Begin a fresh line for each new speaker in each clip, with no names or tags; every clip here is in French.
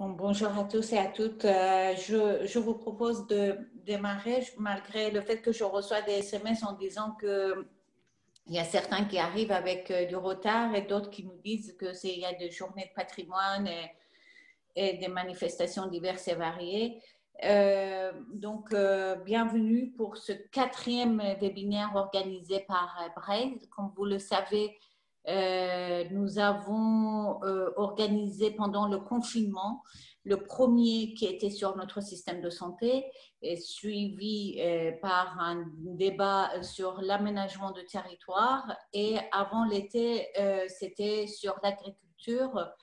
Bon, bonjour à tous et à toutes. Je vous propose de démarrer malgré le fait que je reçois des SMS en disant que il y a certains qui arrivent avec du retard et d'autres qui nous disent il y a des journées de patrimoine et des manifestations diverses et variées. Bienvenue pour ce 4e webinaire organisé par Braze. Comme vous le savez, nous avons organisé pendant le confinement le premier qui était sur notre système de santé, et suivi par un débat sur l'aménagement de territoire. Et avant l'été, c'était sur l'agriculture.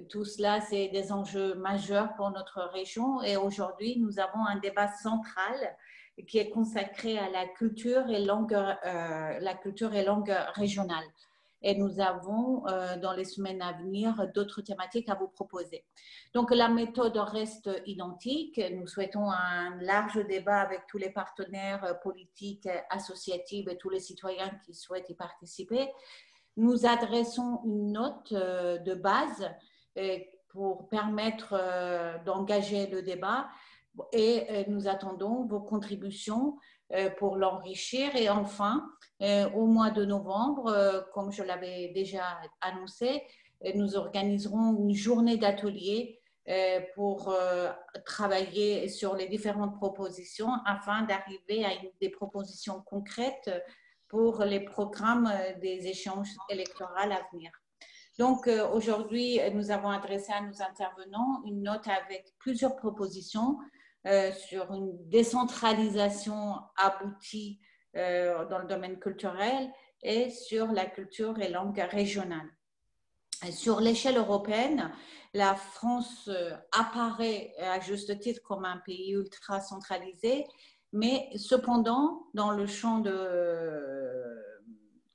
Tout cela, c'est des enjeux majeurs pour notre région. Et aujourd'hui, nous avons un débat central qui est consacré à la culture et langue régionale. Et nous avons, dans les semaines à venir, d'autres thématiques à vous proposer. Donc, la méthode reste identique. Nous souhaitons un large débat avec tous les partenaires politiques, associatifs et tous les citoyens qui souhaitent y participer. Nous adressons une note de base pour permettre d'engager le débat et nous attendons vos contributions pour l'enrichir. Et enfin, au mois de novembre, comme je l'avais déjà annoncé, nous organiserons une journée d'atelier pour travailler sur les différentes propositions afin d'arriver à des propositions concrètes pour les programmes des échanges électoraux à venir. Donc, aujourd'hui, nous avons adressé à nos intervenants une note avec plusieurs propositions sur une décentralisation aboutie dans le domaine culturel et sur la culture et langue régionale. Sur l'échelle européenne, la France apparaît à juste titre comme un pays ultra centralisé, mais cependant, dans le champ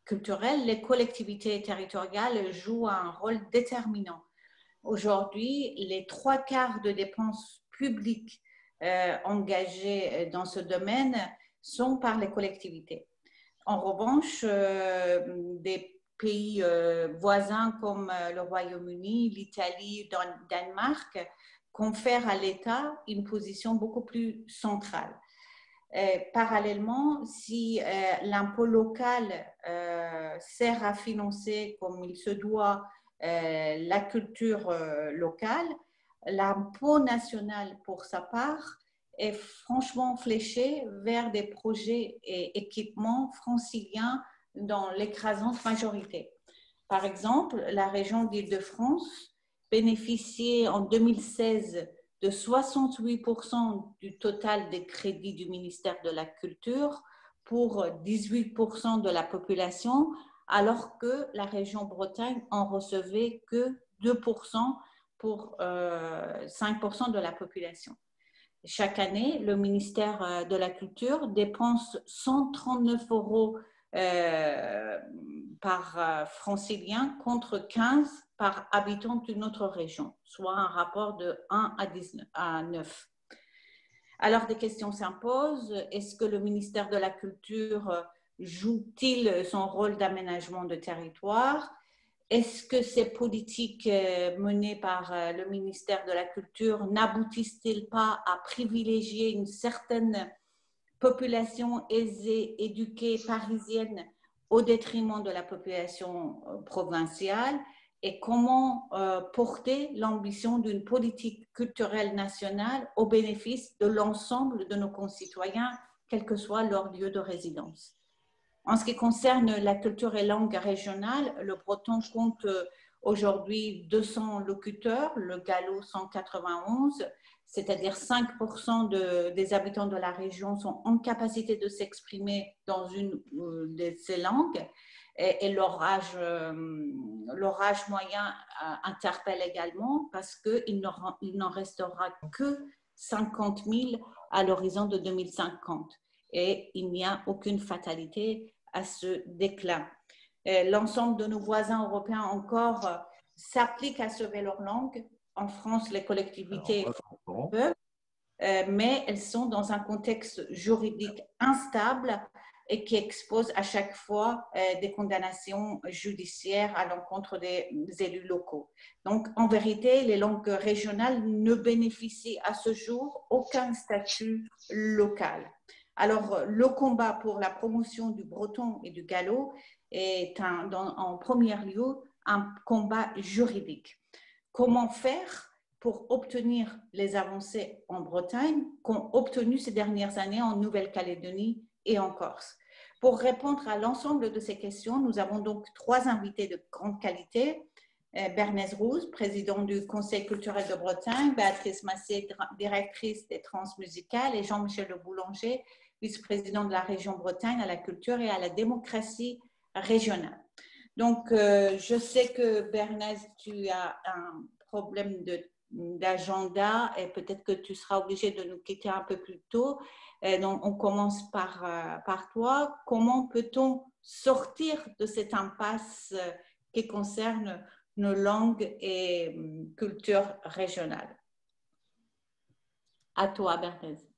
culturel, les collectivités territoriales jouent un rôle déterminant. Aujourd'hui, les 3/4 de dépenses publiques engagées dans ce domaine sont par les collectivités. En revanche, des pays voisins comme le Royaume-Uni, l'Italie, le Danemark confèrent à l'État une position beaucoup plus centrale. Parallèlement, si l'impôt local sert à financer comme il se doit la culture locale, l'impôt national, pour sa part, est franchement fléché vers des projets et équipements franciliens dans l'écrasante majorité. Par exemple, la région d'Île-de-France bénéficiait en 2016 de 68% du total des crédits du ministère de la Culture pour 18% de la population, alors que la région Bretagne en recevait que 2% pour 5% de la population. Chaque année, le ministère de la Culture dépense 139 € par francilien contre 15 par habitant d'une autre région, soit un rapport de 1 à 9. Alors, des questions s'imposent. Est-ce que le ministère de la Culture joue-t-il son rôle d'aménagement de territoire? Est-ce que ces politiques menées par le ministère de la Culture n'aboutissent-elles pas à privilégier une certaine population aisée, éduquée, parisienne au détriment de la population provinciale? Et comment porter l'ambition d'une politique culturelle nationale au bénéfice de l'ensemble de nos concitoyens, quel que soit leur lieu de résidence? En ce qui concerne la culture et langue régionale, le breton compte aujourd'hui 200 locuteurs, le gallo 191, c'est-à-dire 5% des habitants de la région sont en capacité de s'exprimer dans une de ces langues. Et leur âge moyen interpelle également parce qu'il n'en restera que 50 000 à l'horizon de 2050. Et il n'y a aucune fatalité à ce déclin. L'ensemble de nos voisins européens encore s'appliquent à sauver leur langue. En France, les collectivités peuvent, mais elles sont dans un contexte juridique instable et qui expose à chaque fois des condamnations judiciaires à l'encontre des élus locaux. Donc, en vérité, les langues régionales ne bénéficient à ce jour aucun statut local. Alors, le combat pour la promotion du breton et du gallo est en premier lieu un combat juridique. Comment faire pour obtenir les avancées en Bretagne qu'ont obtenues ces dernières années en Nouvelle-Calédonie et en Corse? Pour répondre à l'ensemble de ces questions, nous avons donc 3 invités de grande qualité. Bernaise Rouse, présidente du Conseil culturel de Bretagne, Béatrice Massé, directrice des transmusicales, et Jean-Michel Le Boulanger, vice-président de la région Bretagne à la culture et à la démocratie régionale. Donc, je sais que Bernaise, tu as un problème d'agenda et peut-être que tu seras obligé de nous quitter un peu plus tôt. Donc, on commence par toi. Comment peut-on sortir de cette impasse qui concerne nos langues et cultures régionales? À toi, Bernaise.